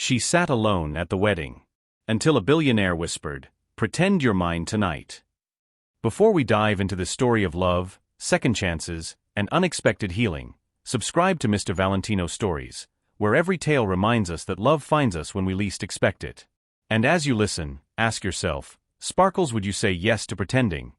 She sat alone at the wedding. Until a billionaire whispered, "Pretend you're mine tonight." Before we dive into the story of love, second chances, and unexpected healing, subscribe to Mr. Valentino Stories, where every tale reminds us that love finds us when we least expect it. And as you listen, ask yourself, Sparkles, would you say yes to pretending?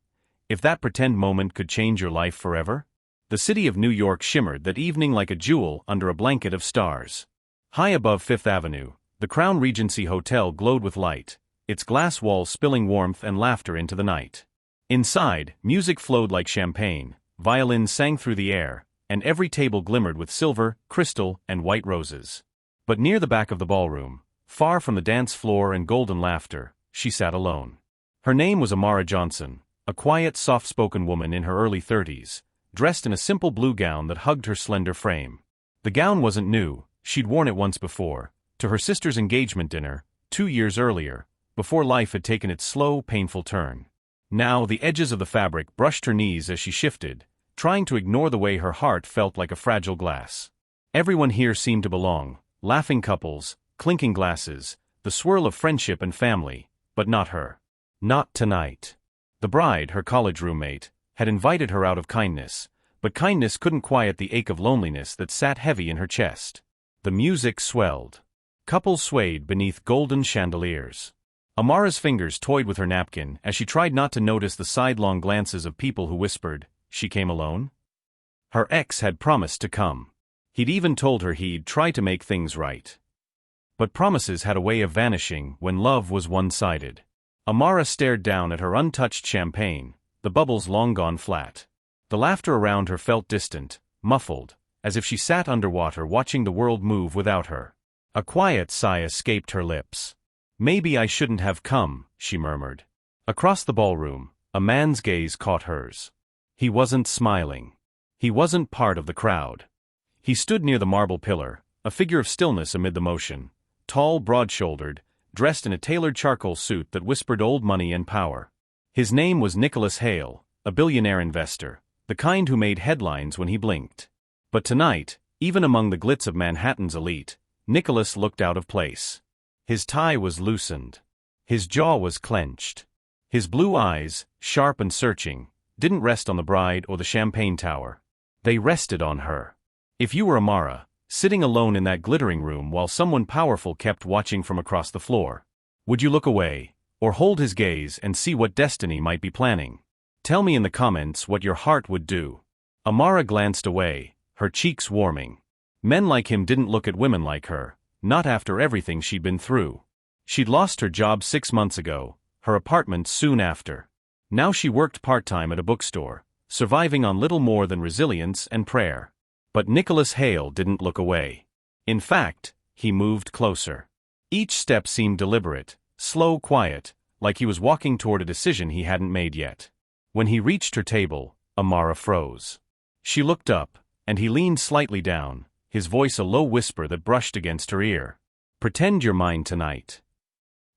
If that pretend moment could change your life forever? The city of New York shimmered that evening like a jewel under a blanket of stars. High above Fifth Avenue, the Crown Regency Hotel glowed with light, its glass walls spilling warmth and laughter into the night. Inside, music flowed like champagne, violins sang through the air, and every table glimmered with silver, crystal, and white roses. But near the back of the ballroom, far from the dance floor and golden laughter, she sat alone. Her name was Amara Johnson, a quiet, soft-spoken woman in her early 30s, dressed in a simple blue gown that hugged her slender frame. The gown wasn't new, she'd worn it once before, to her sister's engagement dinner, 2 years earlier, before life had taken its slow, painful turn. Now the edges of the fabric brushed her knees as she shifted, trying to ignore the way her heart felt like a fragile glass. Everyone here seemed to belong, laughing couples, clinking glasses, the swirl of friendship and family, but not her. Not tonight. The bride, her college roommate, had invited her out of kindness, but kindness couldn't quiet the ache of loneliness that sat heavy in her chest. The music swelled. Couples swayed beneath golden chandeliers. Amara's fingers toyed with her napkin as she tried not to notice the sidelong glances of people who whispered, "She came alone?" Her ex had promised to come. He'd even told her he'd try to make things right. But promises had a way of vanishing when love was one-sided. Amara stared down at her untouched champagne, the bubbles long gone flat. The laughter around her felt distant, muffled, as if she sat underwater watching the world move without her. A quiet sigh escaped her lips. "Maybe I shouldn't have come," she murmured. Across the ballroom, a man's gaze caught hers. He wasn't smiling. He wasn't part of the crowd. He stood near the marble pillar, a figure of stillness amid the motion, tall, broad-shouldered, dressed in a tailored charcoal suit that whispered old money and power. His name was Nicholas Hale, a billionaire investor, the kind who made headlines when he blinked. But tonight, even among the glitz of Manhattan's elite, Nicholas looked out of place. His tie was loosened. His jaw was clenched. His blue eyes, sharp and searching, didn't rest on the bride or the champagne tower. They rested on her. If you were Amara, sitting alone in that glittering room while someone powerful kept watching from across the floor, would you look away, or hold his gaze and see what destiny might be planning? Tell me in the comments what your heart would do. Amara glanced away, her cheeks warming. Men like him didn't look at women like her, not after everything she'd been through. She'd lost her job 6 months ago, her apartment soon after. Now she worked part-time at a bookstore, surviving on little more than resilience and prayer. But Nicholas Hale didn't look away. In fact, he moved closer. Each step seemed deliberate, slow, quiet, like he was walking toward a decision he hadn't made yet. When he reached her table, Amara froze. She looked up, and he leaned slightly down, his voice a low whisper that brushed against her ear. "Pretend you're mine tonight."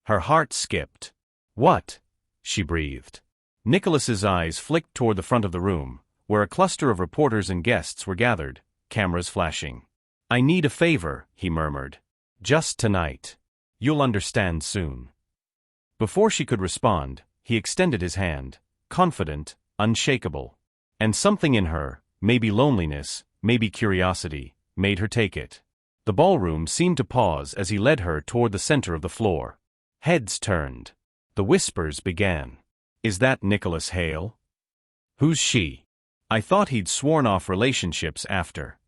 Her heart skipped. "What?" she breathed. Nicholas's eyes flicked toward the front of the room, where a cluster of reporters and guests were gathered, cameras flashing. "I need a favor," he murmured. "Just tonight. You'll understand soon." Before she could respond, he extended his hand, confident, unshakable. And something in her, maybe loneliness, maybe curiosity, made her take it. The ballroom seemed to pause as he led her toward the center of the floor. Heads turned. The whispers began. "Is that Nicholas Hale? Who's she? I thought he'd sworn off relationships after."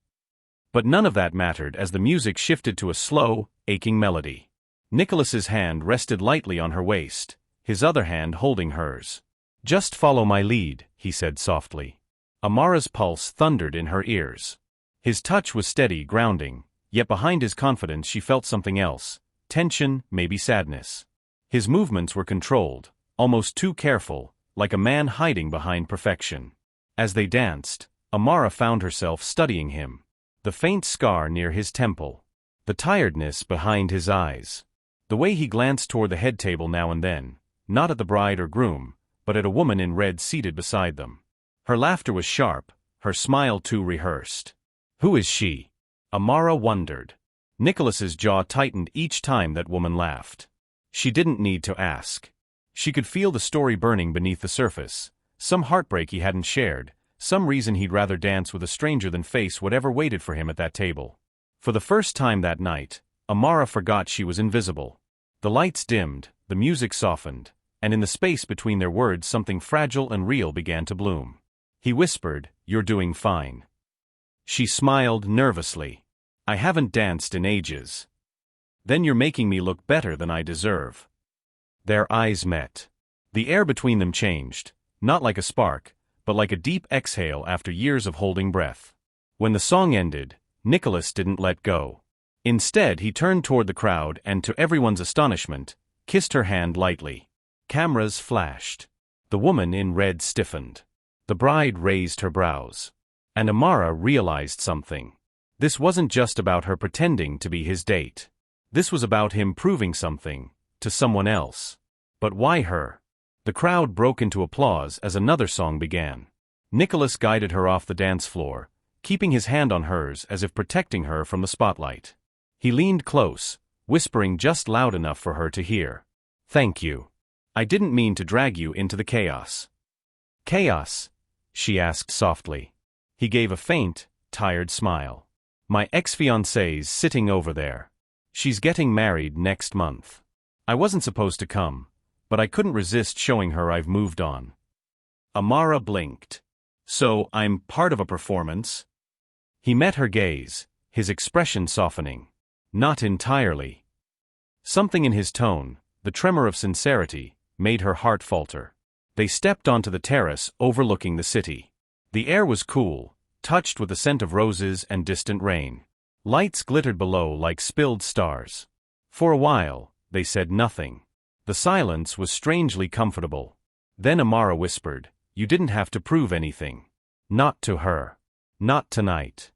But none of that mattered as the music shifted to a slow, aching melody. Nicholas's hand rested lightly on her waist, his other hand holding hers. "Just follow my lead," he said softly. Amara's pulse thundered in her ears. His touch was steady, grounding, yet behind his confidence she felt something else, tension, maybe sadness. His movements were controlled, almost too careful, like a man hiding behind perfection. As they danced, Amara found herself studying him. The faint scar near his temple. The tiredness behind his eyes. The way he glanced toward the head table now and then, not at the bride or groom, but at a woman in red seated beside them. Her laughter was sharp, her smile too rehearsed. Who is she? Amara wondered. Nicholas's jaw tightened each time that woman laughed. She didn't need to ask. She could feel the story burning beneath the surface. Some heartbreak he hadn't shared, some reason he'd rather dance with a stranger than face whatever waited for him at that table. For the first time that night, Amara forgot she was invisible. The lights dimmed, the music softened, and in the space between their words something fragile and real began to bloom. He whispered, "You're doing fine." She smiled nervously. "I haven't danced in ages." "Then you're making me look better than I deserve." Their eyes met. The air between them changed, not like a spark, but like a deep exhale after years of holding breath. When the song ended, Nicholas didn't let go. Instead, he turned toward the crowd and, to everyone's astonishment, kissed her hand lightly. Cameras flashed. The woman in red stiffened. The bride raised her brows. And Amara realized something. This wasn't just about her pretending to be his date. This was about him proving something to someone else. But why her? The crowd broke into applause as another song began. Nicholas guided her off the dance floor, keeping his hand on hers as if protecting her from the spotlight. He leaned close, whispering just loud enough for her to hear. "Thank you. I didn't mean to drag you into the chaos." "Chaos?" she asked softly. He gave a faint, tired smile. "My ex-fiancée's sitting over there. She's getting married next month. I wasn't supposed to come, but I couldn't resist showing her I've moved on." Amara blinked. "So, I'm part of a performance?" He met her gaze, his expression softening. "Not entirely." Something in his tone, the tremor of sincerity, made her heart falter. They stepped onto the terrace overlooking the city. The air was cool, touched with the scent of roses and distant rain. Lights glittered below like spilled stars. For a while, they said nothing. The silence was strangely comfortable. Then Amara whispered, "You didn't have to prove anything." "Not to her. Not tonight."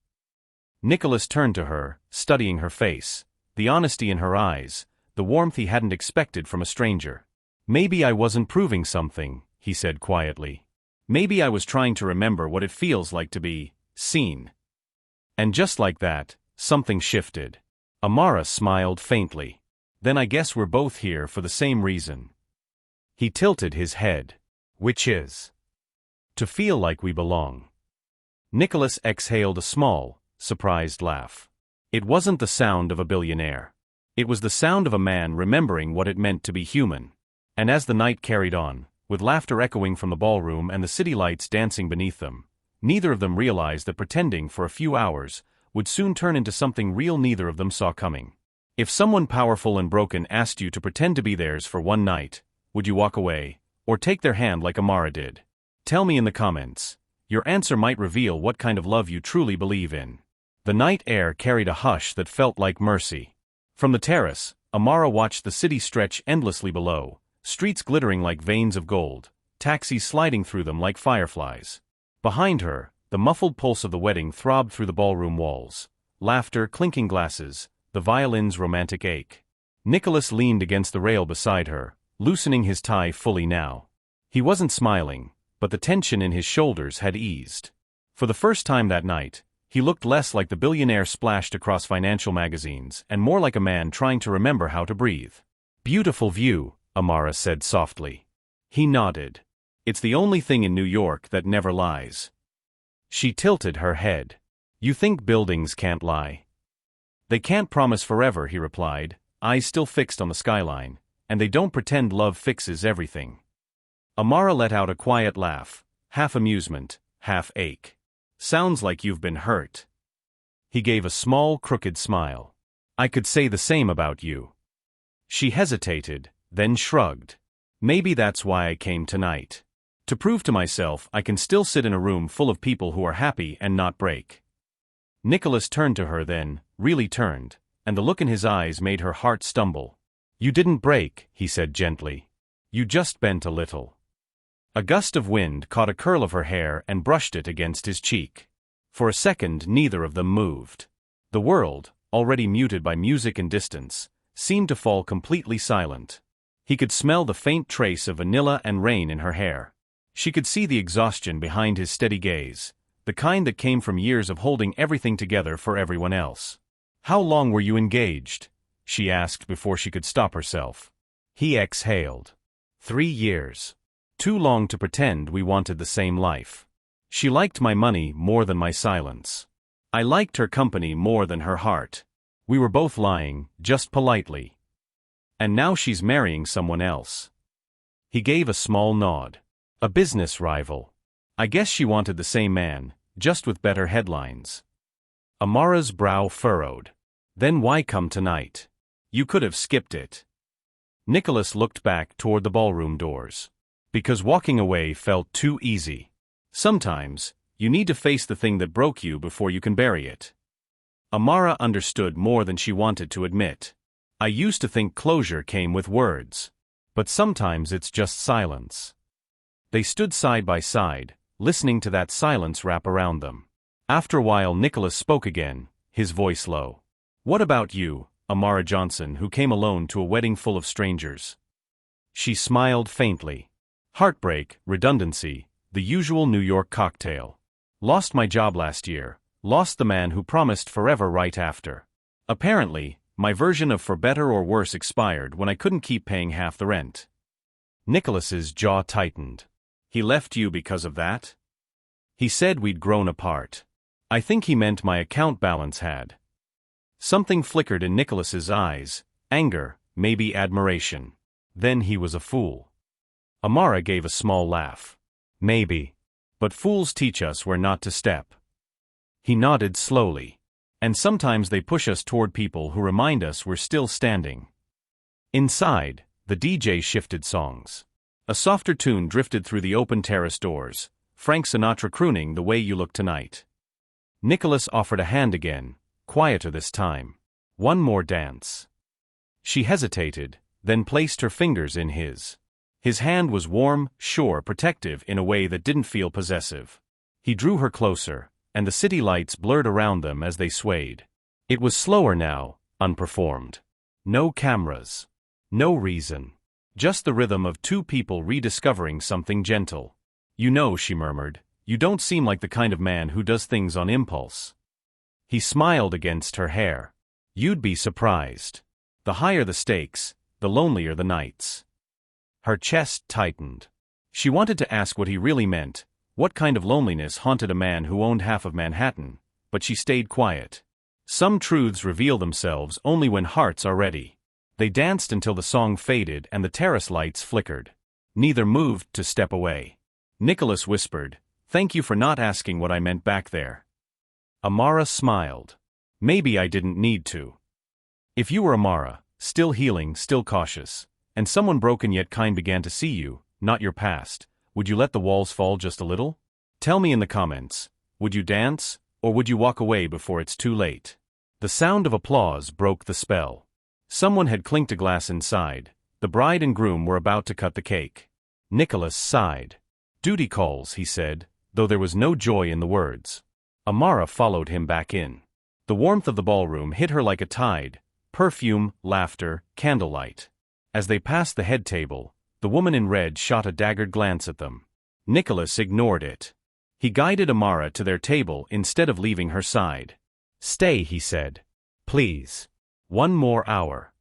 Nicholas turned to her, studying her face, the honesty in her eyes, the warmth he hadn't expected from a stranger. "Maybe I wasn't proving something," he said quietly. "Maybe I was trying to remember what it feels like to be seen." And just like that, something shifted. Amara smiled faintly. "Then I guess we're both here for the same reason." He tilted his head. "Which is?" "To feel like we belong." Nicholas exhaled a small, surprised laugh. It wasn't the sound of a billionaire. It was the sound of a man remembering what it meant to be human. And as the night carried on, with laughter echoing from the ballroom and the city lights dancing beneath them, neither of them realized that pretending for a few hours would soon turn into something real neither of them saw coming. If someone powerful and broken asked you to pretend to be theirs for one night, would you walk away, or take their hand like Amara did? Tell me in the comments. Your answer might reveal what kind of love you truly believe in. The night air carried a hush that felt like mercy. From the terrace, Amara watched the city stretch endlessly below, streets glittering like veins of gold, taxis sliding through them like fireflies. Behind her, the muffled pulse of the wedding throbbed through the ballroom walls. Laughter, clinking glasses, the violin's romantic ache. Nicholas leaned against the rail beside her, loosening his tie fully now. He wasn't smiling, but the tension in his shoulders had eased. For the first time that night, he looked less like the billionaire splashed across financial magazines and more like a man trying to remember how to breathe. "Beautiful view," Amara said softly. He nodded. "It's the only thing in New York that never lies." She tilted her head. "You think buildings can't lie?" "They can't promise forever," he replied, eyes still fixed on the skyline, "and they don't pretend love fixes everything." Amara let out a quiet laugh, half amusement, half ache. "Sounds like you've been hurt." He gave a small, crooked smile. "I could say the same about you." She hesitated, then shrugged. "Maybe that's why I came tonight. To prove to myself I can still sit in a room full of people who are happy and not break." Nicholas turned to her then, really turned, and the look in his eyes made her heart stumble. "You didn't break," he said gently. "You just bent a little." A gust of wind caught a curl of her hair and brushed it against his cheek. For a second neither of them moved. The world, already muted by music and distance, seemed to fall completely silent. He could smell the faint trace of vanilla and rain in her hair. She could see the exhaustion behind his steady gaze, the kind that came from years of holding everything together for everyone else. How long were you engaged? She asked before she could stop herself. He exhaled. 3 years. Too long to pretend we wanted the same life. She liked my money more than my silence. I liked her company more than her heart. We were both lying, just politely. And now she's marrying someone else. He gave a small nod. A business rival. I guess she wanted the same man, just with better headlines. Amara's brow furrowed. Then why come tonight? You could have skipped it. Nicholas looked back toward the ballroom doors. Because walking away felt too easy. Sometimes, you need to face the thing that broke you before you can bury it. Amara understood more than she wanted to admit. I used to think closure came with words. But sometimes it's just silence. They stood side by side, listening to that silence wrap around them. After a while Nicholas spoke again, his voice low. What about you, Amara Johnson, who came alone to a wedding full of strangers? She smiled faintly. Heartbreak, redundancy, the usual New York cocktail. Lost my job last year, lost the man who promised forever right after. Apparently, my version of for better or worse expired when I couldn't keep paying half the rent. Nicholas's jaw tightened. He left you because of that? He said we'd grown apart. I think he meant my account balance had. Something flickered in Nicholas's eyes, anger, maybe admiration. Then he was a fool. Amara gave a small laugh. Maybe. But fools teach us where not to step. He nodded slowly. And sometimes they push us toward people who remind us we're still standing. Inside, the DJ shifted songs. A softer tune drifted through the open terrace doors, Frank Sinatra crooning The Way You Look Tonight. Nicholas offered a hand again, quieter this time. One more dance. She hesitated, then placed her fingers in his. His hand was warm, sure, protective in a way that didn't feel possessive. He drew her closer, and the city lights blurred around them as they swayed. It was slower now, unperformed. No cameras. No reason. Just the rhythm of two people rediscovering something gentle. You know, she murmured, you don't seem like the kind of man who does things on impulse. He smiled against her hair. You'd be surprised. The higher the stakes, the lonelier the nights. Her chest tightened. She wanted to ask what he really meant, what kind of loneliness haunted a man who owned half of Manhattan, but she stayed quiet. Some truths reveal themselves only when hearts are ready. They danced until the song faded and the terrace lights flickered. Neither moved to step away. Nicholas whispered, "Thank you for not asking what I meant back there." Amara smiled. Maybe I didn't need to. If you were Amara, still healing, still cautious, and someone broken yet kind began to see you, not your past, would you let the walls fall just a little? Tell me in the comments, would you dance, or would you walk away before it's too late? The sound of applause broke the spell. Someone had clinked a glass inside. The bride and groom were about to cut the cake. Nicholas sighed. Duty calls, he said, though there was no joy in the words. Amara followed him back in. The warmth of the ballroom hit her like a tide, perfume, laughter, candlelight. As they passed the head table, the woman in red shot a daggered glance at them. Nicholas ignored it. He guided Amara to their table instead of leaving her side. Stay, he said. Please. One more hour.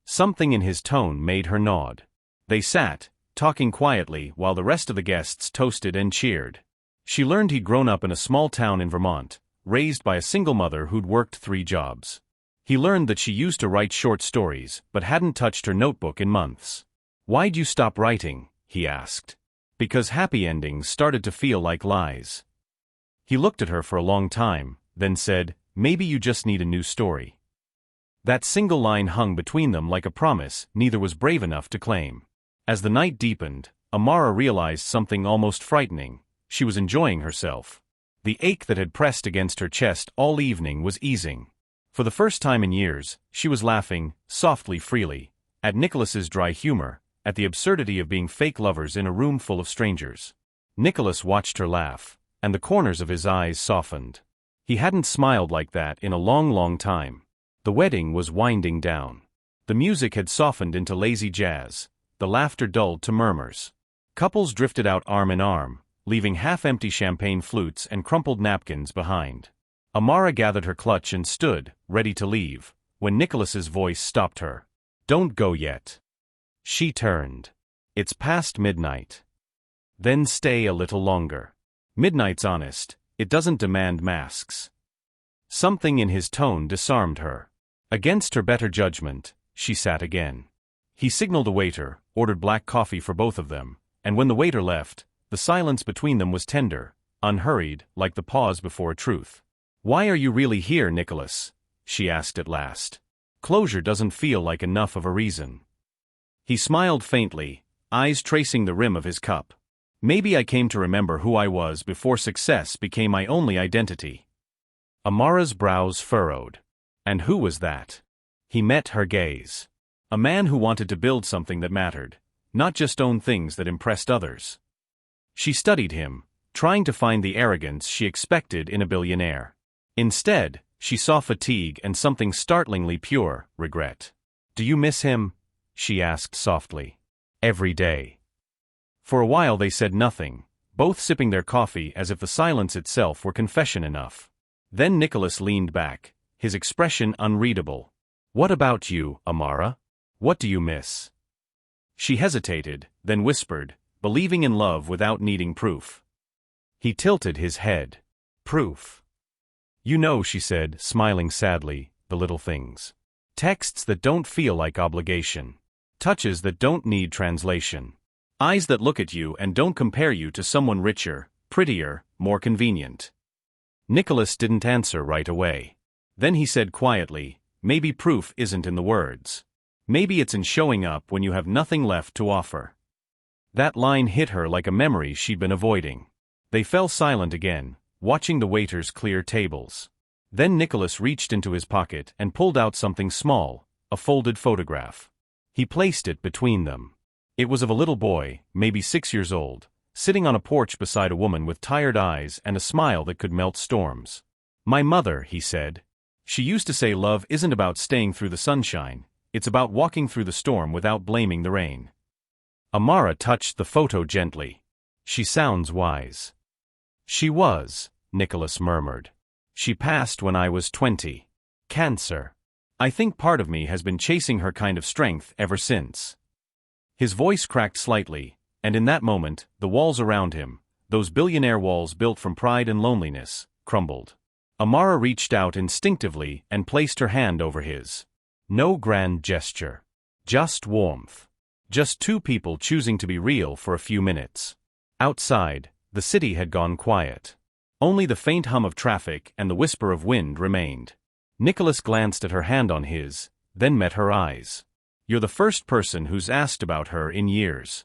Something in his tone made her nod. They sat, talking quietly while the rest of the guests toasted and cheered. She learned he'd grown up in a small town in Vermont, raised by a single mother who'd worked 3 jobs. He learned that she used to write short stories but hadn't touched her notebook in months. Why'd you stop writing? He asked. Because happy endings started to feel like lies. He looked at her for a long time, then said, maybe you just need a new story. That single line hung between them like a promise neither was brave enough to claim. As the night deepened, Amara realized something almost frightening. She was enjoying herself. The ache that had pressed against her chest all evening was easing. For the first time in years, she was laughing, softly, freely, at Nicholas's dry humor, at the absurdity of being fake lovers in a room full of strangers. Nicholas watched her laugh, and the corners of his eyes softened. He hadn't smiled like that in a long, long time. The wedding was winding down. The music had softened into lazy jazz, the laughter dulled to murmurs. Couples drifted out arm in arm, leaving half-empty champagne flutes and crumpled napkins behind. Amara gathered her clutch and stood, ready to leave, when Nicholas's voice stopped her. "Don't go yet." She turned. "It's past midnight." "Then stay a little longer." "Midnight's honest, it doesn't demand masks." Something in his tone disarmed her. Against her better judgment, she sat again. He signaled a waiter, ordered black coffee for both of them, and when the waiter left, the silence between them was tender, unhurried, like the pause before a truth. "Why are you really here, Nicholas?" she asked at last. "Closure doesn't feel like enough of a reason." He smiled faintly, eyes tracing the rim of his cup. "Maybe I came to remember who I was before success became my only identity." Amara's brows furrowed. And who was that? He met her gaze. A man who wanted to build something that mattered, not just own things that impressed others. She studied him, trying to find the arrogance she expected in a billionaire. Instead, she saw fatigue and something startlingly pure, regret. "Do you miss him?" she asked softly. "Every day." For a while they said nothing, both sipping their coffee as if the silence itself were confession enough. Then Nicholas leaned back, his expression unreadable. "What about you, Amara? What do you miss?" She hesitated, then whispered, believing in love without needing proof. He tilted his head. "Proof?" "You know," she said, smiling sadly, "the little things. Texts that don't feel like obligation. Touches that don't need translation. Eyes that look at you and don't compare you to someone richer, prettier, more convenient." Nicholas didn't answer right away. Then he said quietly, "Maybe proof isn't in the words. Maybe it's in showing up when you have nothing left to offer." That line hit her like a memory she'd been avoiding. They fell silent again, watching the waiters clear tables. Then Nicholas reached into his pocket and pulled out something small, a folded photograph. He placed it between them. It was of a little boy, maybe 6 years old, sitting on a porch beside a woman with tired eyes and a smile that could melt storms. "My mother," he said. "She used to say love isn't about staying through the sunshine, it's about walking through the storm without blaming the rain." Amara touched the photo gently. "She sounds wise." "She was," Nicholas murmured. "She passed when I was 20. Cancer. I think part of me has been chasing her kind of strength ever since." His voice cracked slightly, and in that moment, the walls around him, those billionaire walls built from pride and loneliness, crumbled. Amara reached out instinctively and placed her hand over his. No grand gesture. Just warmth. Just two people choosing to be real for a few minutes. Outside, the city had gone quiet. Only the faint hum of traffic and the whisper of wind remained. Nicholas glanced at her hand on his, then met her eyes. "You're the first person who's asked about her in years."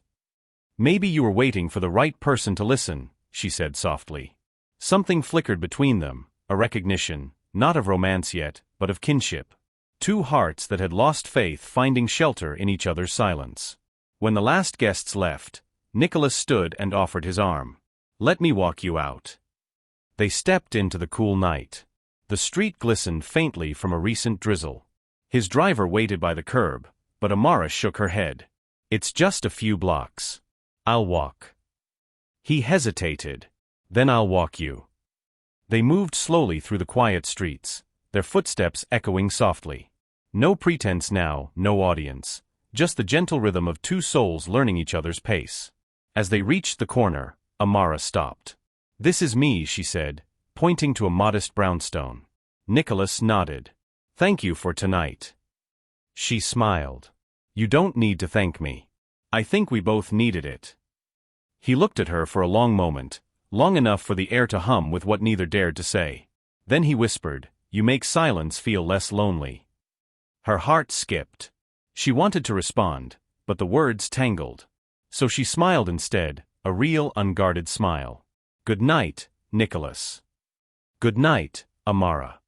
"Maybe you were waiting for the right person to listen," she said softly. Something flickered between them, a recognition, not of romance yet, but of kinship. Two hearts that had lost faith finding shelter in each other's silence. When the last guests left, Nicholas stood and offered his arm. "Let me walk you out." They stepped into the cool night. The street glistened faintly from a recent drizzle. His driver waited by the curb, but Amara shook her head. "It's just a few blocks. I'll walk." He hesitated. "Then I'll walk you." They moved slowly through the quiet streets, their footsteps echoing softly. No pretense now, no audience, just the gentle rhythm of two souls learning each other's pace. As they reached the corner, Amara stopped. "This is me," she said, pointing to a modest brownstone. Nicholas nodded. "Thank you for tonight." She smiled. "You don't need to thank me. I think we both needed it." He looked at her for a long moment, long enough for the air to hum with what neither dared to say. Then he whispered, "You make silence feel less lonely." Her heart skipped. She wanted to respond, but the words tangled. So she smiled instead, a real unguarded smile. "Good night, Nicholas." "Good night, Amara."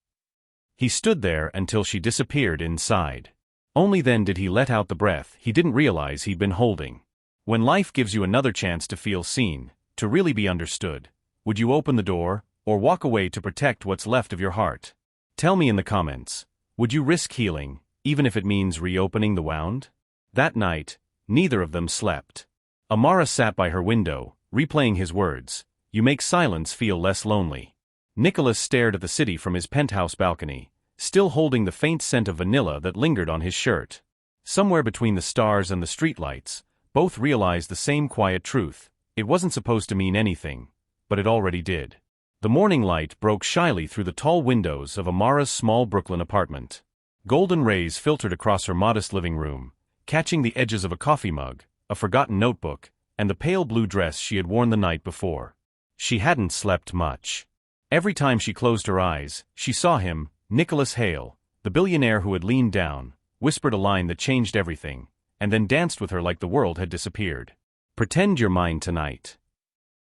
He stood there until she disappeared inside. Only then did he let out the breath he didn't realize he'd been holding. When life gives you another chance to feel seen, to really be understood, would you open the door, or walk away to protect what's left of your heart? Tell me in the comments, would you risk healing, even if it means reopening the wound? That night, neither of them slept. Amara sat by her window, replaying his words, "You make silence feel less lonely." Nicholas stared at the city from his penthouse balcony, still holding the faint scent of vanilla that lingered on his shirt. Somewhere between the stars and the streetlights, both realized the same quiet truth. It wasn't supposed to mean anything, but it already did. The morning light broke shyly through the tall windows of Amara's small Brooklyn apartment. Golden rays filtered across her modest living room, catching the edges of a coffee mug, a forgotten notebook, and the pale blue dress she had worn the night before. She hadn't slept much. Every time she closed her eyes, she saw him, Nicholas Hale, the billionaire who had leaned down, whispered a line that changed everything, and then danced with her like the world had disappeared. "Pretend you're mine tonight."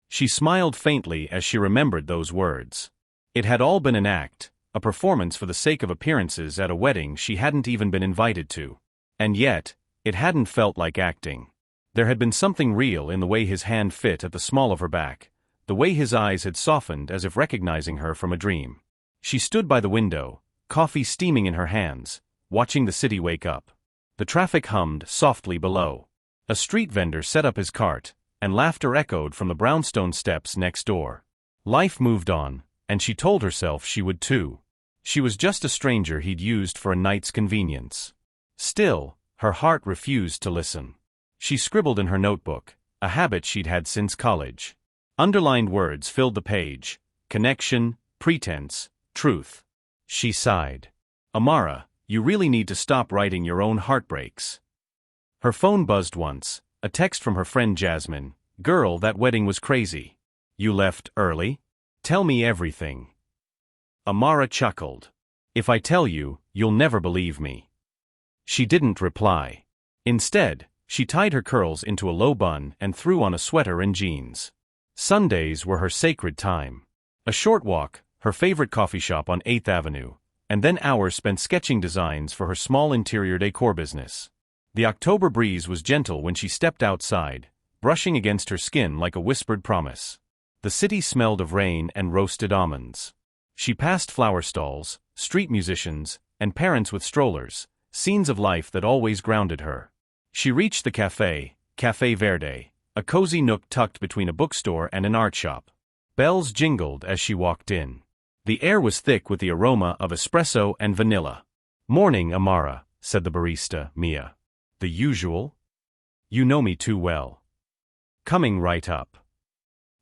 She smiled faintly as she remembered those words. It had all been an act, a performance for the sake of appearances at a wedding she hadn't even been invited to. And yet, it hadn't felt like acting. There had been something real in the way his hand fit at the small of her back, the way his eyes had softened as if recognizing her from a dream. She stood by the window, coffee steaming in her hands, watching the city wake up. The traffic hummed softly below. A street vendor set up his cart, and laughter echoed from the brownstone steps next door. Life moved on, and she told herself she would too. She was just a stranger he'd used for a night's convenience. Still, her heart refused to listen. She scribbled in her notebook, a habit she'd had since college. Underlined words filled the page: connection, pretense, truth. She sighed. "Amara, you really need to stop writing your own heartbreaks." Her phone buzzed once, a text from her friend Jasmine. "Girl, that wedding was crazy. You left early? Tell me everything." Amara chuckled. "If I tell you, you'll never believe me." She didn't reply. Instead, she tied her curls into a low bun and threw on a sweater and jeans. Sundays were her sacred time. A short walk, her favorite coffee shop on 8th Avenue, and then hours spent sketching designs for her small interior decor business. The October breeze was gentle when she stepped outside, brushing against her skin like a whispered promise. The city smelled of rain and roasted almonds. She passed flower stalls, street musicians, and parents with strollers, scenes of life that always grounded her. She reached the cafe, Café Verde, a cozy nook tucked between a bookstore and an art shop. Bells jingled as she walked in. The air was thick with the aroma of espresso and vanilla. "Morning, Amara," said the barista, Mia. "The usual?" "You know me too well." "Coming right up."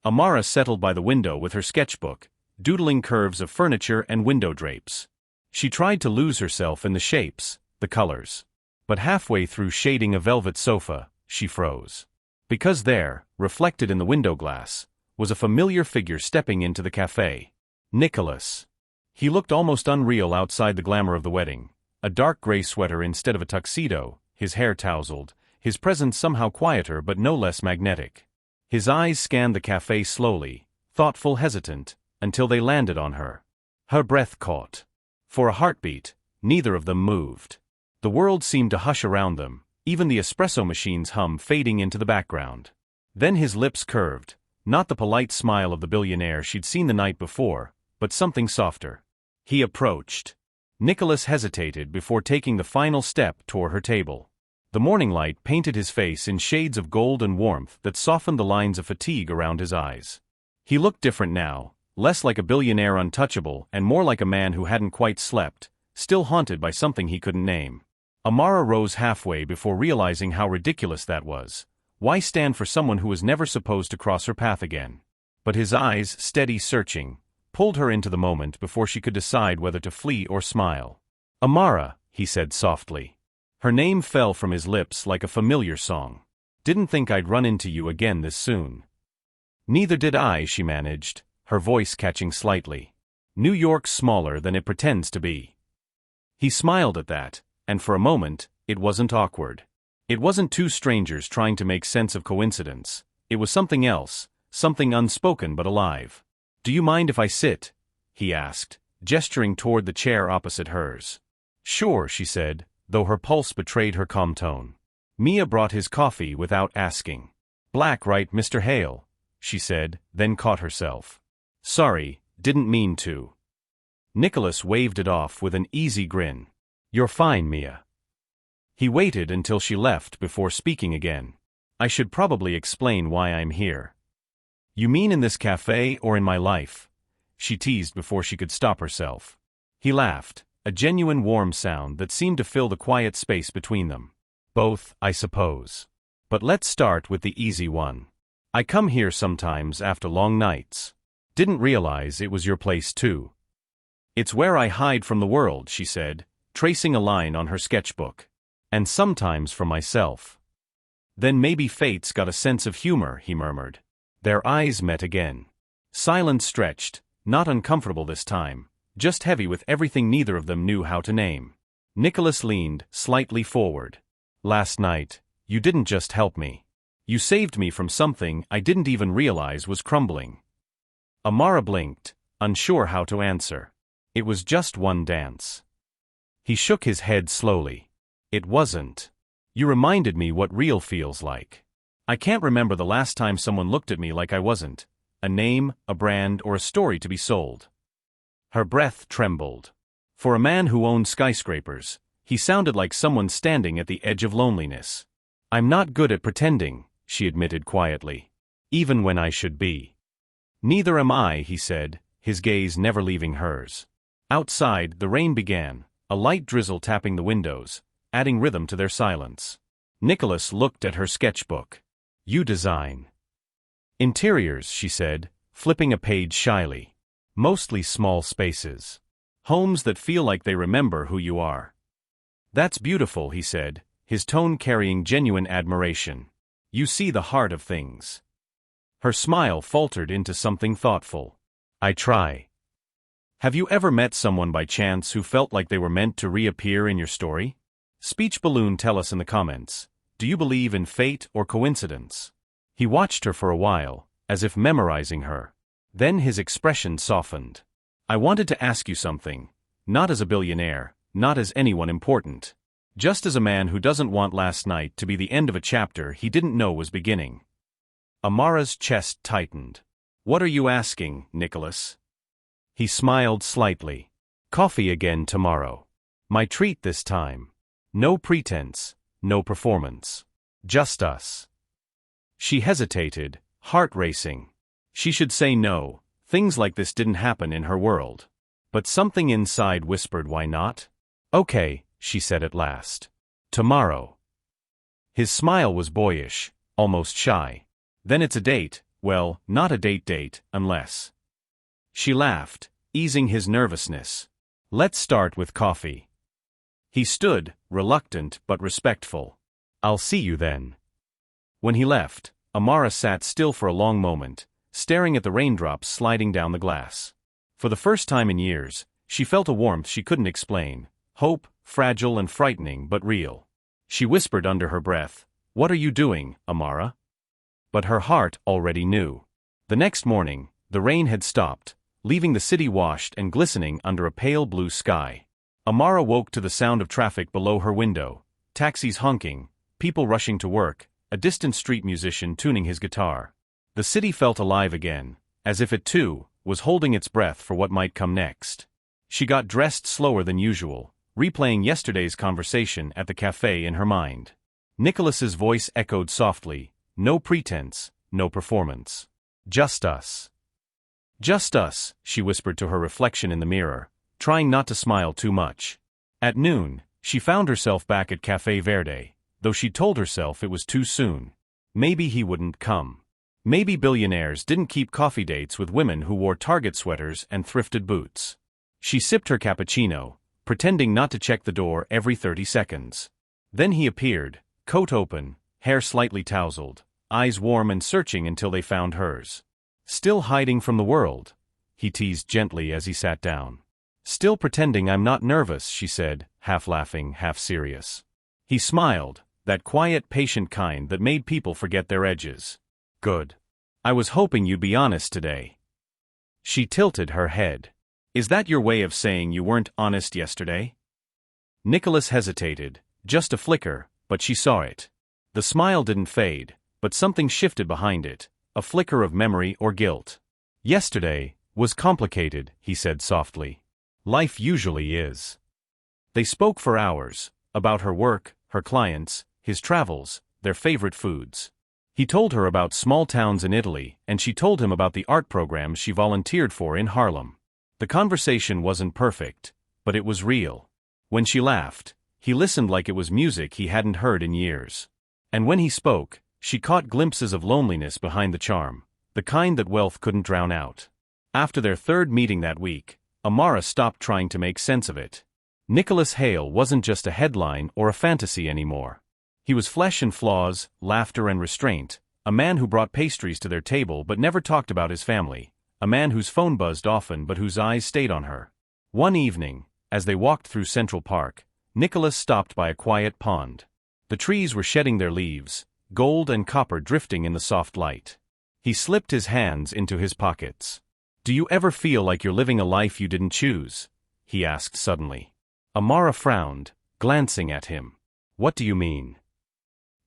Amara settled by the window with her sketchbook, doodling curves of furniture and window drapes. She tried to lose herself in the shapes, the colors. But halfway through shading a velvet sofa, she froze. Because there, reflected in the window glass, was a familiar figure stepping into the cafe. Nicholas. He looked almost unreal outside the glamour of the wedding, a dark gray sweater instead of a tuxedo, his hair tousled, his presence somehow quieter but no less magnetic. His eyes scanned the cafe slowly, thoughtful, hesitant, until they landed on her. Her breath caught. For a heartbeat, neither of them moved. The world seemed to hush around them, even the espresso machine's hum fading into the background. Then his lips curved, not the polite smile of the billionaire she'd seen the night before, but something softer. He approached. Nicholas hesitated before taking the final step toward her table. The morning light painted his face in shades of gold and warmth that softened the lines of fatigue around his eyes. He looked different now, less like a billionaire untouchable and more like a man who hadn't quite slept, still haunted by something he couldn't name. Amara rose halfway before realizing how ridiculous that was. Why stand for someone who was never supposed to cross her path again? But his eyes, steady, searching, pulled her into the moment before she could decide whether to flee or smile. "Amara," he said softly. Her name fell from his lips like a familiar song. "Didn't think I'd run into you again this soon." "Neither did I," she managed, her voice catching slightly. "New York's smaller than it pretends to be." He smiled at that, and for a moment, it wasn't awkward. It wasn't two strangers trying to make sense of coincidence. It was something else, something unspoken but alive. "Do you mind if I sit?" he asked, gesturing toward the chair opposite hers. "Sure," she said, though her pulse betrayed her calm tone. Mia brought his coffee without asking. "Black, right, Mr. Hale?" she said, then caught herself. "Sorry, didn't mean to." Nicholas waved it off with an easy grin. "You're fine, Mia." He waited until she left before speaking again. "I should probably explain why I'm here." "You mean in this cafe or in my life?" she teased before she could stop herself. He laughed, a genuine warm sound that seemed to fill the quiet space between them. Both, I suppose. But let's start with the easy one. I come here sometimes after long nights. Didn't realize it was your place too. It's where I hide from the world, she said, tracing a line on her sketchbook. And sometimes from myself. Then maybe fate's got a sense of humor, he murmured. Their eyes met again. Silence stretched, not uncomfortable this time, just heavy with everything neither of them knew how to name. Nicholas leaned slightly forward. Last night, you didn't just help me. You saved me from something I didn't even realize was crumbling. Amara blinked, unsure how to answer. It was just one dance. He shook his head slowly. It wasn't. You reminded me what real feels like. I can't remember the last time someone looked at me like I wasn't a name, a brand, or a story to be sold. Her breath trembled. For a man who owned skyscrapers, he sounded like someone standing at the edge of loneliness. I'm not good at pretending, she admitted quietly. Even when I should be. Neither am I, he said, his gaze never leaving hers. Outside, the rain began, a light drizzle tapping the windows, adding rhythm to their silence. Nicholas looked at her sketchbook. You design interiors, she said, flipping a page shyly. Mostly small spaces. Homes that feel like they remember who you are. That's beautiful, he said, his tone carrying genuine admiration. You see the heart of things. Her smile faltered into something thoughtful. I try. Have you ever met someone by chance who felt like they were meant to reappear in your story? Speech balloon, tell us in the comments. Do you believe in fate or coincidence? He watched her for a while, as if memorizing her. Then his expression softened. I wanted to ask you something, not as a billionaire, not as anyone important. Just as a man who doesn't want last night to be the end of a chapter he didn't know was beginning. Amara's chest tightened. What are you asking, Nicholas? He smiled slightly. Coffee again tomorrow. My treat this time. No pretense, no performance. Just us. She hesitated, heart racing. She should say no, things like this didn't happen in her world. But something inside whispered why not? Okay, she said at last. Tomorrow. His smile was boyish, almost shy. Then it's a date, well, not a date, unless. She laughed, easing his nervousness. Let's start with coffee. He stood, reluctant but respectful. I'll see you then. When he left, Amara sat still for a long moment, staring at the raindrops sliding down the glass. For the first time in years, she felt a warmth she couldn't explain, hope, fragile and frightening but real. She whispered under her breath, What are you doing, Amara? But her heart already knew. The next morning, the rain had stopped, leaving the city washed and glistening under a pale blue sky. Amara woke to the sound of traffic below her window, taxis honking, people rushing to work, a distant street musician tuning his guitar. The city felt alive again, as if it too was holding its breath for what might come next. She got dressed slower than usual, replaying yesterday's conversation at the cafe in her mind. Nicholas's voice echoed softly, no pretense, no performance. Just us. Just us, she whispered to her reflection in the mirror, trying not to smile too much. At noon, she found herself back at Café Verde, though she told herself it was too soon. Maybe he wouldn't come. Maybe billionaires didn't keep coffee dates with women who wore Target sweaters and thrifted boots. She sipped her cappuccino, pretending not to check the door every 30 seconds. Then he appeared, coat open, hair slightly tousled, eyes warm and searching until they found hers. Still hiding from the world? He teased gently as he sat down. Still pretending I'm not nervous, she said, half laughing, half serious. He smiled, that quiet, patient kind that made people forget their edges. Good. I was hoping you'd be honest today. She tilted her head. Is that your way of saying you weren't honest yesterday? Nicholas hesitated, just a flicker, but she saw it. The smile didn't fade, but something shifted behind it, a flicker of memory or guilt. Yesterday was complicated, he said softly. Life usually is. They spoke for hours, about her work, her clients, his travels, their favorite foods. He told her about small towns in Italy, and she told him about the art programs she volunteered for in Harlem. The conversation wasn't perfect, but it was real. When she laughed, he listened like it was music he hadn't heard in years. And when he spoke, she caught glimpses of loneliness behind the charm, the kind that wealth couldn't drown out. After their third meeting that week, Amara stopped trying to make sense of it. Nicholas Hale wasn't just a headline or a fantasy anymore. He was flesh and flaws, laughter and restraint, a man who brought pastries to their table but never talked about his family, a man whose phone buzzed often but whose eyes stayed on her. One evening, as they walked through Central Park, Nicholas stopped by a quiet pond. The trees were shedding their leaves, gold and copper drifting in the soft light. He slipped his hands into his pockets. "Do you ever feel like you're living a life you didn't choose?" he asked suddenly. Amara frowned, glancing at him. "What do you mean?"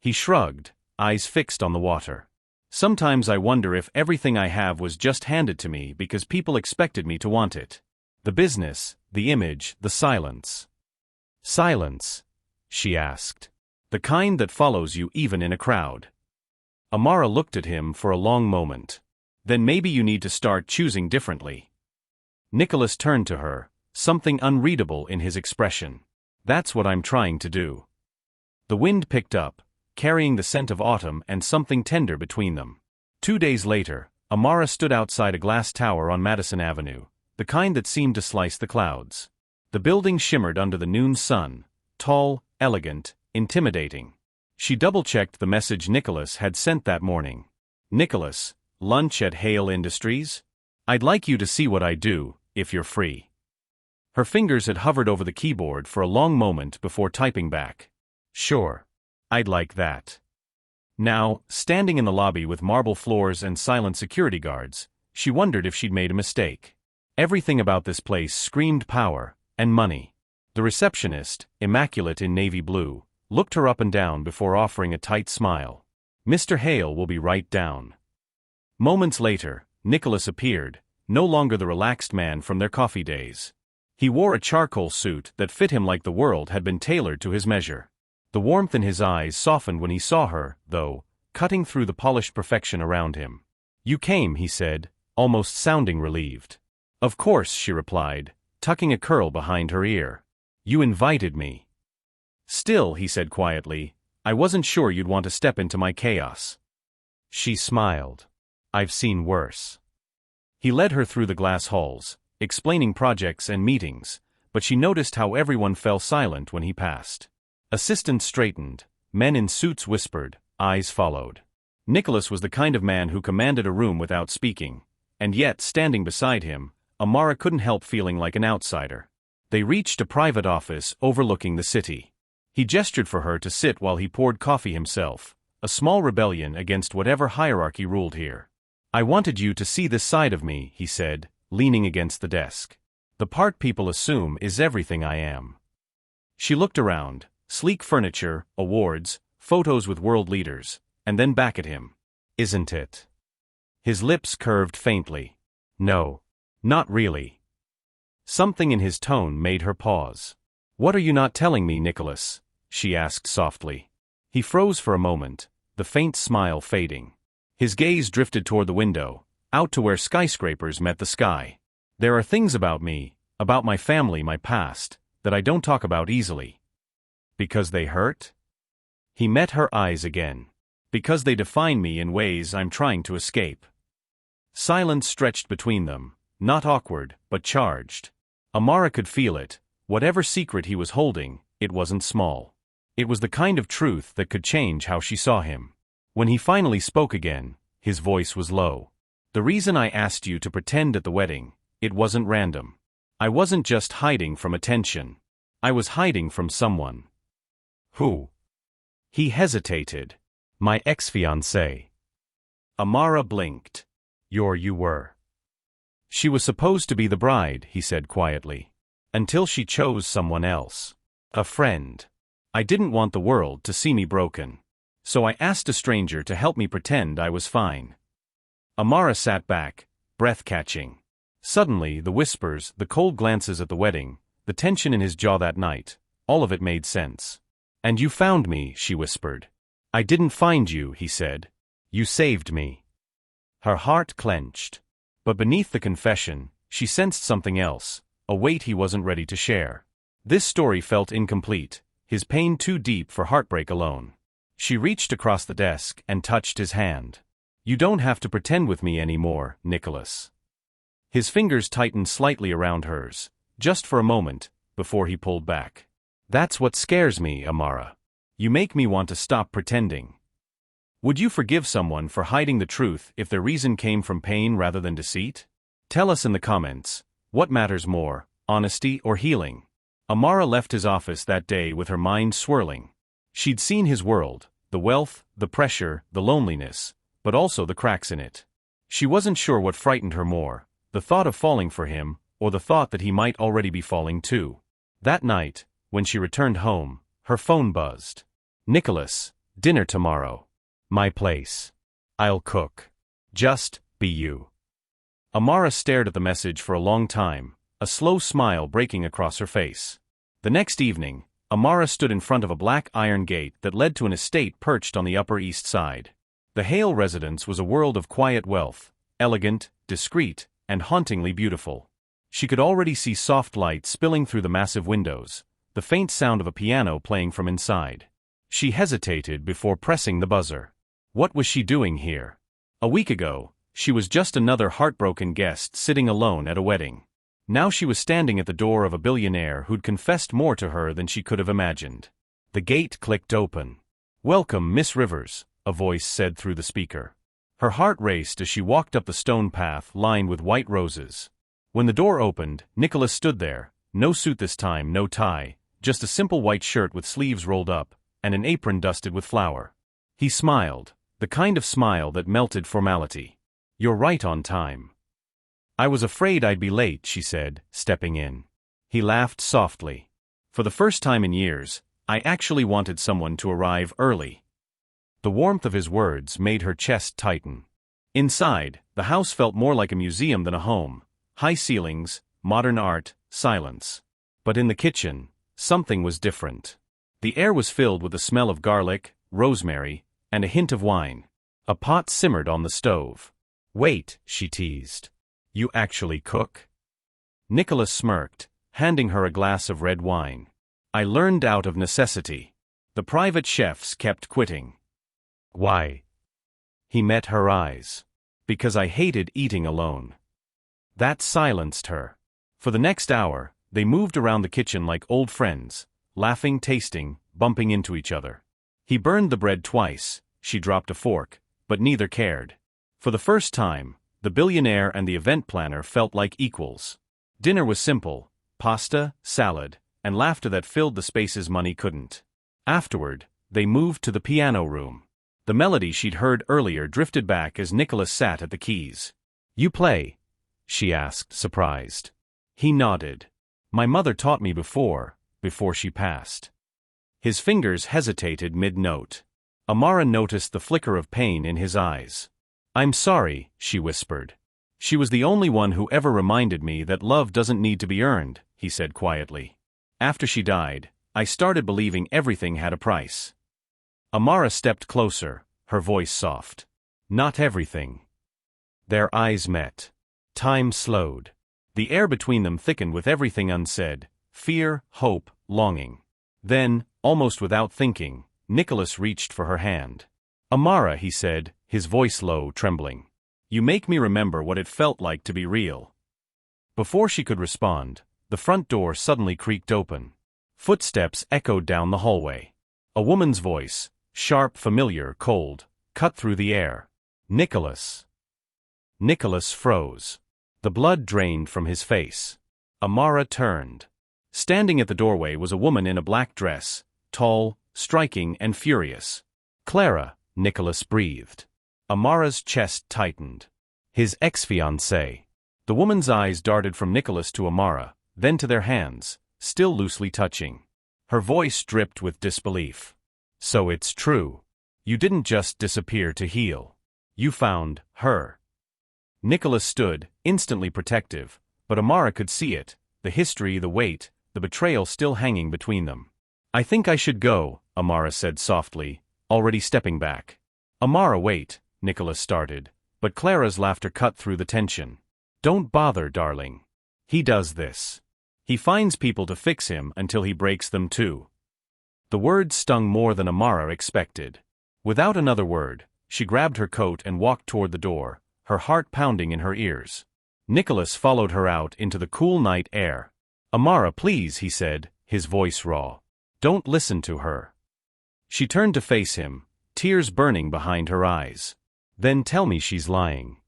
He shrugged, eyes fixed on the water. "Sometimes I wonder if everything I have was just handed to me because people expected me to want it. The business, the image, the silence." "Silence?" she asked. "The kind that follows you even in a crowd." Amara looked at him for a long moment. "Then maybe you need to start choosing differently." Nicholas turned to her, something unreadable in his expression. "That's what I'm trying to do." The wind picked up, carrying the scent of autumn and something tender between them. 2 days later, Amara stood outside a glass tower on Madison Avenue, the kind that seemed to slice the clouds. The building shimmered under the noon sun, tall, elegant, intimidating. She double-checked the message Nicholas had sent that morning. "Nicholas, lunch at Hale Industries? I'd like you to see what I do, if you're free." Her fingers had hovered over the keyboard for a long moment before typing back. "Sure. I'd like that." Now, standing in the lobby with marble floors and silent security guards, she wondered if she'd made a mistake. Everything about this place screamed power and money. The receptionist, immaculate in navy blue, looked her up and down before offering a tight smile. "Mr. Hale will be right down." Moments later, Nicholas appeared, no longer the relaxed man from their coffee days. He wore a charcoal suit that fit him like the world had been tailored to his measure. The warmth in his eyes softened when he saw her, though, cutting through the polished perfection around him. "You came," he said, almost sounding relieved. "Of course," she replied, tucking a curl behind her ear. "You invited me." "Still," he said quietly, "I wasn't sure you'd want to step into my chaos." She smiled. "I've seen worse." He led her through the glass halls, explaining projects and meetings, but she noticed how everyone fell silent when he passed. Assistants straightened, men in suits whispered, eyes followed. Nicholas was the kind of man who commanded a room without speaking, and yet, standing beside him, Amara couldn't help feeling like an outsider. They reached a private office overlooking the city. He gestured for her to sit while he poured coffee himself, a small rebellion against whatever hierarchy ruled here. "I wanted you to see this side of me," he said, leaning against the desk. "The part people assume is everything I am." She looked around. Sleek furniture, awards, photos with world leaders, and then back at him. "Isn't it?" His lips curved faintly. "No. Not really." Something in his tone made her pause. "What are you not telling me, Nicholas?" she asked softly. He froze for a moment, the faint smile fading. His gaze drifted toward the window, out to where skyscrapers met the sky. "There are things about me, about my family, my past, that I don't talk about easily." "Because they hurt?" He met her eyes again. "Because they define me in ways I'm trying to escape." Silence stretched between them, not awkward, but charged. Amara could feel it. Whatever secret he was holding, it wasn't small. It was the kind of truth that could change how she saw him. When he finally spoke again, his voice was low. "The reason I asked you to pretend at the wedding, it wasn't random. I wasn't just hiding from attention. I was hiding from someone." "Who?" He hesitated. "My ex-fiancé." Amara blinked. You were." "She was supposed to be the bride," he said quietly. "Until she chose someone else. A friend. I didn't want the world to see me broken. So I asked a stranger to help me pretend I was fine." Amara sat back, breath catching. Suddenly, the whispers, the cold glances at the wedding, the tension in his jaw that night, all of it made sense. "And you found me," she whispered. "I didn't find you," he said. You saved me. Her heart clenched. But beneath the confession, she sensed something else, a weight he wasn't ready to share. This story felt incomplete, his pain too deep for heartbreak alone. She reached across the desk and touched his hand. You don't have to pretend with me anymore, Nicholas. His fingers tightened slightly around hers, just for a moment, before he pulled back. That's what scares me, Amara. You make me want to stop pretending. Would you forgive someone for hiding the truth if their reason came from pain rather than deceit? Tell us in the comments, what matters more, honesty or healing? Amara left his office that day with her mind swirling. She'd seen his world, the wealth, the pressure, the loneliness, but also the cracks in it. She wasn't sure what frightened her more, the thought of falling for him, or the thought that he might already be falling too. That night, when she returned home, her phone buzzed. Nicholas, dinner tomorrow. My place. I'll cook. Just be you. Amara stared at the message for a long time, a slow smile breaking across her face. The next evening, Amara stood in front of a black iron gate that led to an estate perched on the Upper East Side. The Hale residence was a world of quiet wealth, elegant, discreet, and hauntingly beautiful. She could already see soft light spilling through the massive windows, the faint sound of a piano playing from inside. She hesitated before pressing the buzzer. What was she doing here? A week ago, she was just another heartbroken guest sitting alone at a wedding. Now she was standing at the door of a billionaire who'd confessed more to her than she could have imagined. The gate clicked open. Welcome, Miss Rivers, a voice said through the speaker. Her heart raced as she walked up the stone path lined with white roses. When the door opened, Nicholas stood there, no suit this time, no tie, just a simple white shirt with sleeves rolled up, and an apron dusted with flour. He smiled, the kind of smile that melted formality. You're right on time. I was afraid I'd be late, she said, stepping in. He laughed softly. For the first time in years, I actually wanted someone to arrive early. The warmth of his words made her chest tighten. Inside, the house felt more like a museum than a home. High ceilings, modern art, silence. But in the kitchen, something was different. The air was filled with the smell of garlic, rosemary, and a hint of wine. A pot simmered on the stove. Wait, she teased. You actually cook? Nicholas smirked, handing her a glass of red wine. I learned out of necessity. The private chefs kept quitting. Why? He met her eyes. Because I hated eating alone. That silenced her. For the next hour, they moved around the kitchen like old friends, laughing, tasting, bumping into each other. He burned the bread twice, she dropped a fork, but neither cared. For the first time, the billionaire and the event planner felt like equals. Dinner was simple, pasta, salad, and laughter that filled the spaces money couldn't. Afterward, they moved to the piano room. The melody she'd heard earlier drifted back as Nicholas sat at the keys. You play? She asked, surprised. He nodded. My mother taught me before she passed. His fingers hesitated mid-note. Amara noticed the flicker of pain in his eyes. I'm sorry, she whispered. She was the only one who ever reminded me that love doesn't need to be earned, he said quietly. After she died, I started believing everything had a price. Amara stepped closer, her voice soft. Not everything. Their eyes met. Time slowed. The air between them thickened with everything unsaid, fear, hope, longing. Then, almost without thinking, Nicholas reached for her hand. Amara, he said, his voice low, trembling. You make me remember what it felt like to be real. Before she could respond, the front door suddenly creaked open. Footsteps echoed down the hallway. A woman's voice, sharp, familiar, cold, cut through the air. Nicholas. Nicholas froze. The blood drained from his face. Amara turned. Standing at the doorway was a woman in a black dress, tall, striking, and furious. Clara, Nicholas breathed. Amara's chest tightened. His ex-fiancée. The woman's eyes darted from Nicholas to Amara, then to their hands, still loosely touching. Her voice dripped with disbelief. So it's true. You didn't just disappear to heal. You found her. Nicholas stood, instantly protective, but Amara could see it, the history, the weight, the betrayal still hanging between them. I think I should go, Amara said softly, already stepping back. Amara, wait, Nicholas started, but Clara's laughter cut through the tension. Don't bother, darling. He does this. He finds people to fix him until he breaks them too. The words stung more than Amara expected. Without another word, she grabbed her coat and walked toward the door, her heart pounding in her ears. Nicholas followed her out into the cool night air. Amara, please, he said, his voice raw. Don't listen to her. She turned to face him, tears burning behind her eyes. Then tell me she's lying.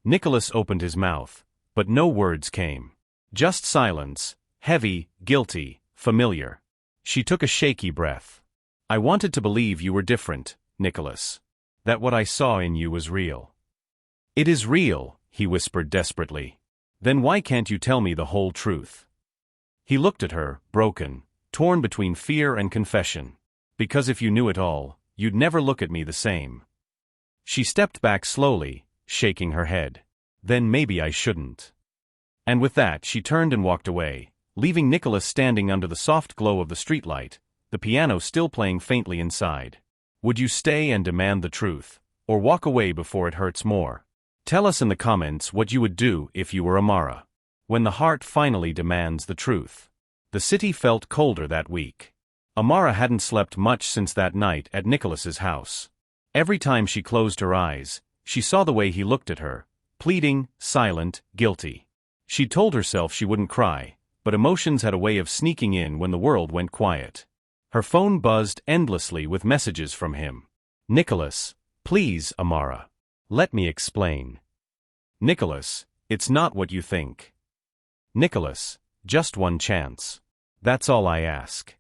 Nicholas opened his mouth, but no words came. Just silence, heavy, guilty, familiar. She took a shaky breath. I wanted to believe you were different, Nicholas. That what I saw in you was real. It is real, he whispered desperately. Then why can't you tell me the whole truth? He looked at her, broken, torn between fear and confession. Because if you knew it all, you'd never look at me the same. She stepped back slowly, shaking her head. Then maybe I shouldn't. And with that she turned and walked away, leaving Nicholas standing under the soft glow of the streetlight, the piano still playing faintly inside. Would you stay and demand the truth, or walk away before it hurts more? Tell us in the comments what you would do if you were Amara. When the heart finally demands the truth. The city felt colder that week. Amara hadn't slept much since that night at Nicholas's house. Every time she closed her eyes, she saw the way he looked at her, pleading, silent, guilty. She told herself she wouldn't cry, but emotions had a way of sneaking in when the world went quiet. Her phone buzzed endlessly with messages from him. Nicholas, please, Amara. Let me explain. Nicholas, it's not what you think. Nicholas, just one chance. That's all I ask.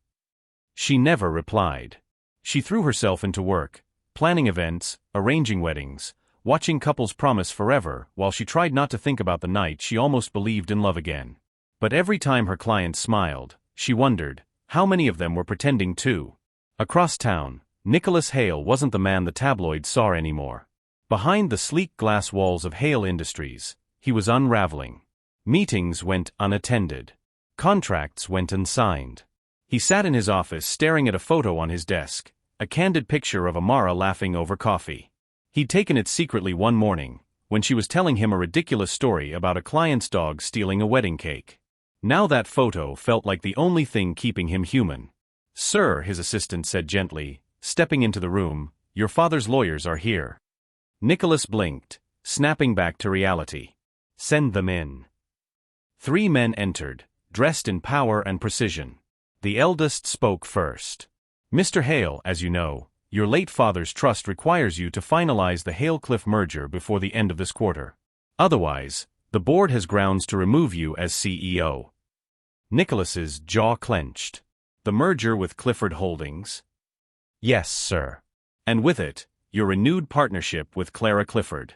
She never replied. She threw herself into work, planning events, arranging weddings, watching couples promise forever while she tried not to think about the night she almost believed in love again. But every time her clients smiled, she wondered, how many of them were pretending too? Across town, Nicholas Hale wasn't the man the tabloids saw anymore. Behind the sleek glass walls of Hale Industries, he was unraveling. Meetings went unattended. Contracts went unsigned. He sat in his office staring at a photo on his desk, a candid picture of Amara laughing over coffee. He'd taken it secretly one morning, when she was telling him a ridiculous story about a client's dog stealing a wedding cake. Now that photo felt like the only thing keeping him human. Sir, his assistant said gently, stepping into the room, your father's lawyers are here. Nicholas blinked, snapping back to reality. Send them in. 3 men entered, dressed in power and precision. The eldest spoke first. Mr. Hale, as you know, your late father's trust requires you to finalize the Hale-Cliff merger before the end of this quarter. Otherwise, the board has grounds to remove you as CEO. Nicholas's jaw clenched. The merger with Clifford Holdings? Yes, sir. And with it, your renewed partnership with Clara Clifford.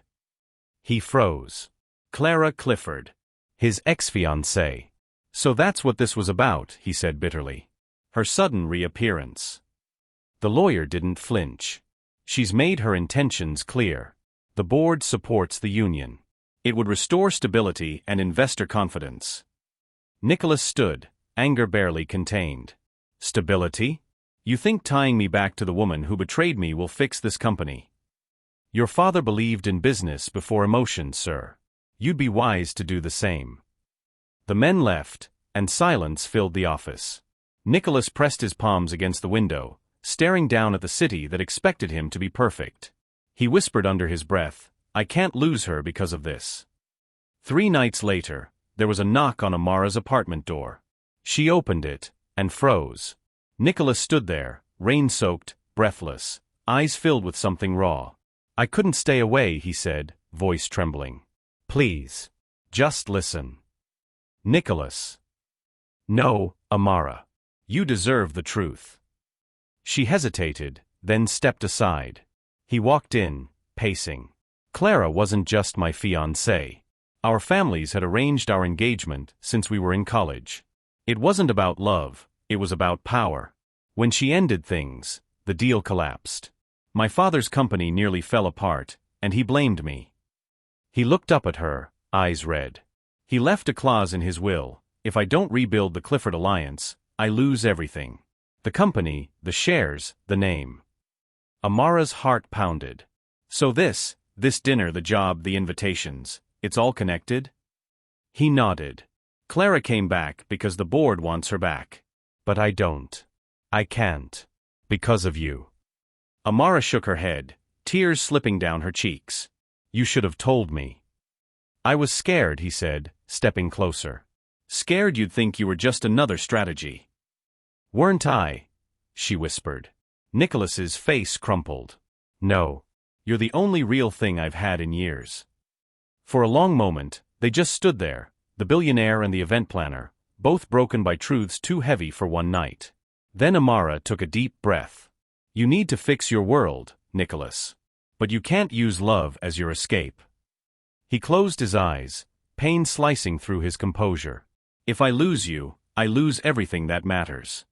He froze. Clara Clifford. His ex-fiancée. So that's what this was about, he said bitterly. Her sudden reappearance. The lawyer didn't flinch. She's made her intentions clear. The board supports the union. It would restore stability and investor confidence. Nicholas stood, anger barely contained. Stability? You think tying me back to the woman who betrayed me will fix this company? Your father believed in business before emotion, sir. You'd be wise to do the same. The men left, and silence filled the office. Nicholas pressed his palms against the window, staring down at the city that expected him to be perfect. He whispered under his breath, I can't lose her because of this. 3 nights later, there was a knock on Amara's apartment door. She opened it, and froze. Nicholas stood there, rain-soaked, breathless, eyes filled with something raw. I couldn't stay away, he said, voice trembling. Please. Just listen. Nicholas. No, Amara. You deserve the truth. She hesitated, then stepped aside. He walked in, pacing. Clara wasn't just my fiancée. Our families had arranged our engagement since we were in college. It wasn't about love, it was about power. When she ended things, the deal collapsed. My father's company nearly fell apart, and he blamed me. He looked up at her, eyes red. He left a clause in his will, if I don't rebuild the Clifford Alliance, I lose everything. The company, the shares, the name. Amara's heart pounded. So this dinner, the job, the invitations, it's all connected? He nodded. Clara came back because the board wants her back. But I don't. I can't. Because of you. Amara shook her head, tears slipping down her cheeks. You should have told me. I was scared, he said, stepping closer. Scared you'd think you were just another strategy. Weren't I? She whispered. Nicholas's face crumpled. No. You're the only real thing I've had in years. For a long moment, they just stood there, the billionaire and the event planner, both broken by truths too heavy for one night. Then Amara took a deep breath. You need to fix your world, Nicholas. But you can't use love as your escape. He closed his eyes, pain slicing through his composure. If I lose you, I lose everything that matters.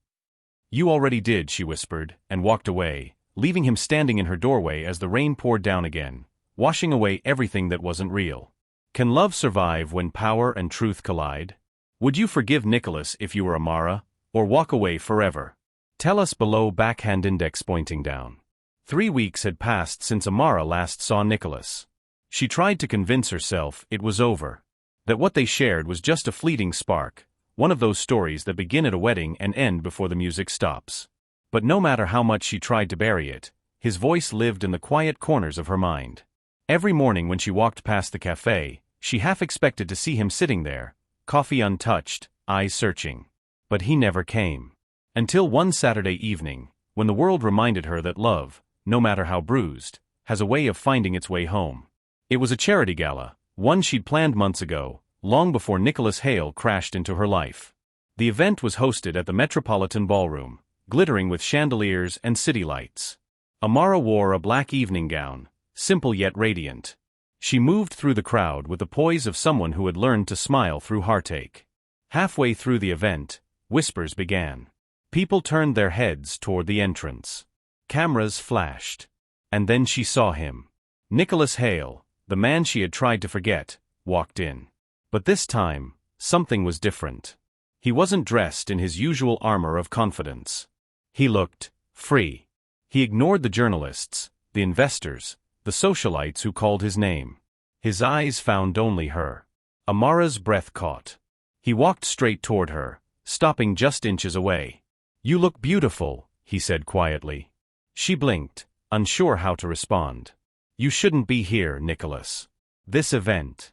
You already did, she whispered, and walked away, leaving him standing in her doorway as the rain poured down again, washing away everything that wasn't real. Can love survive when power and truth collide? Would you forgive Nicholas if you were Amara, or walk away forever? Tell us below. Backhand index pointing down. 3 weeks had passed since Amara last saw Nicholas. She tried to convince herself it was over. That what they shared was just a fleeting spark, one of those stories that begin at a wedding and end before the music stops. But no matter how much she tried to bury it, his voice lived in the quiet corners of her mind. Every morning when she walked past the cafe, she half expected to see him sitting there, coffee untouched, eyes searching. But he never came. Until one Saturday evening, when the world reminded her that love, no matter how bruised, has a way of finding its way home. It was a charity gala, one she'd planned months ago, long before Nicholas Hale crashed into her life. The event was hosted at the Metropolitan Ballroom, glittering with chandeliers and city lights. Amara wore a black evening gown, simple yet radiant. She moved through the crowd with the poise of someone who had learned to smile through heartache. Halfway through the event, whispers began. People turned their heads toward the entrance. Cameras flashed. And then she saw him. Nicholas Hale, the man she had tried to forget, walked in. But this time, something was different. He wasn't dressed in his usual armor of confidence. He looked free. He ignored the journalists, the investors, the socialites who called his name. His eyes found only her. Amara's breath caught. He walked straight toward her, stopping just inches away. You look beautiful, he said quietly. She blinked, unsure how to respond. You shouldn't be here, Nicholas. This event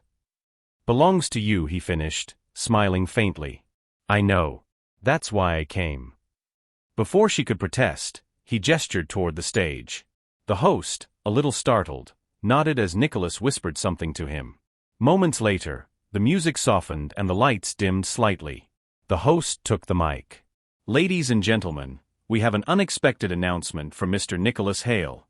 belongs to you, he finished, smiling faintly. I know. That's why I came. Before she could protest, he gestured toward the stage. The host, a little startled, nodded as Nicholas whispered something to him. Moments later, the music softened and the lights dimmed slightly. The host took the mic. Ladies and gentlemen, we have an unexpected announcement from Mr. Nicholas Hale.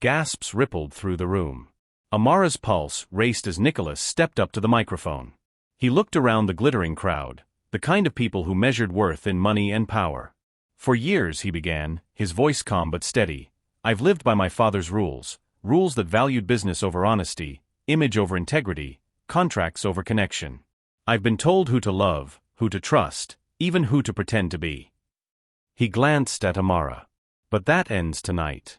Gasps rippled through the room. Amara's pulse raced as Nicholas stepped up to the microphone. He looked around the glittering crowd, the kind of people who measured worth in money and power. For years, he began, his voice calm but steady, I've lived by my father's rules, rules that valued business over honesty, image over integrity, contracts over connection. I've been told who to love, who to trust, even who to pretend to be. He glanced at Amara. But that ends tonight.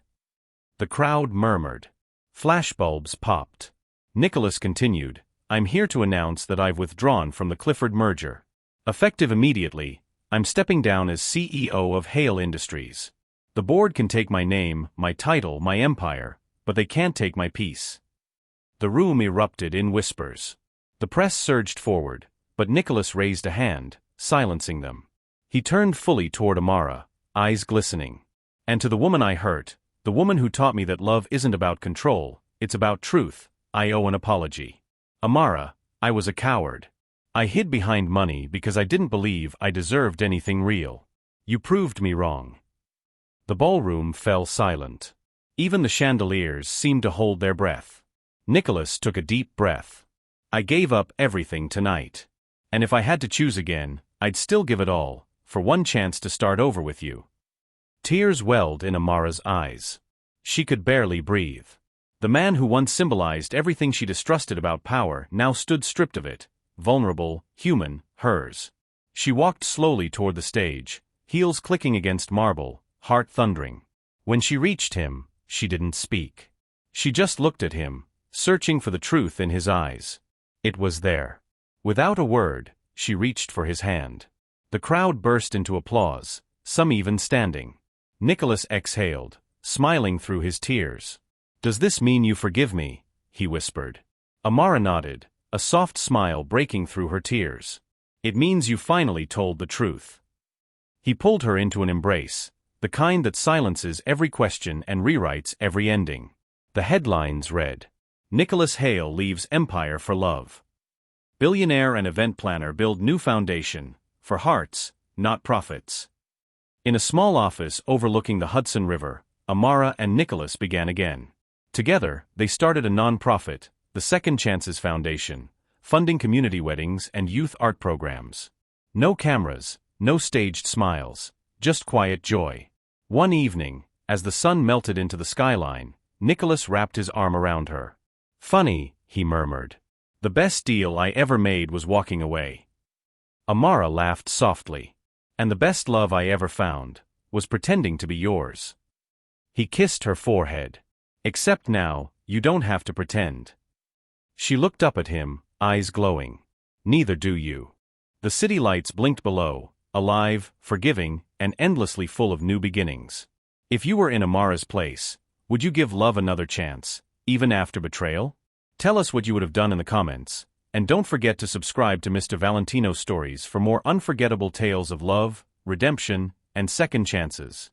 The crowd murmured. Flashbulbs popped. Nicholas continued, I'm here to announce that I've withdrawn from the Clifford merger. Effective immediately, I'm stepping down as CEO of Hale Industries. The board can take my name, my title, my empire, but they can't take my peace. The room erupted in whispers. The press surged forward, but Nicholas raised a hand, silencing them. He turned fully toward Amara, eyes glistening. And to the woman I hurt, the woman who taught me that love isn't about control, it's about truth, I owe an apology. Amara, I was a coward. I hid behind money because I didn't believe I deserved anything real. You proved me wrong. The ballroom fell silent. Even the chandeliers seemed to hold their breath. Nicholas took a deep breath. I gave up everything tonight. And if I had to choose again, I'd still give it all, for one chance to start over with you. Tears welled in Amara's eyes. She could barely breathe. The man who once symbolized everything she distrusted about power now stood stripped of it, vulnerable, human, hers. She walked slowly toward the stage, heels clicking against marble, heart thundering. When she reached him, she didn't speak. She just looked at him, searching for the truth in his eyes. It was there. Without a word, she reached for his hand. The crowd burst into applause, some even standing. Nicholas exhaled, smiling through his tears. "Does this mean you forgive me?" he whispered. Amara nodded, a soft smile breaking through her tears. "It means you finally told the truth." He pulled her into an embrace, the kind that silences every question and rewrites every ending. The headlines read, "Nicholas Hale leaves Empire for Love. Billionaire and event planner build new foundation, for hearts, not profits." In a small office overlooking the Hudson River, Amara and Nicholas began again. Together, they started a non-profit, the Second Chances Foundation, funding community weddings and youth art programs. No cameras, no staged smiles, just quiet joy. One evening, as the sun melted into the skyline, Nicholas wrapped his arm around her. "Funny," he murmured. "The best deal I ever made was walking away." Amara laughed softly. "And the best love I ever found was pretending to be yours." He kissed her forehead. "Except now, you don't have to pretend." She looked up at him, eyes glowing. "Neither do you." The city lights blinked below, alive, forgiving, and endlessly full of new beginnings. If you were in Amara's place, would you give love another chance, even after betrayal? Tell us what you would have done in the comments, and don't forget to subscribe to Mr. Valentino Stories for more unforgettable tales of love, redemption, and second chances.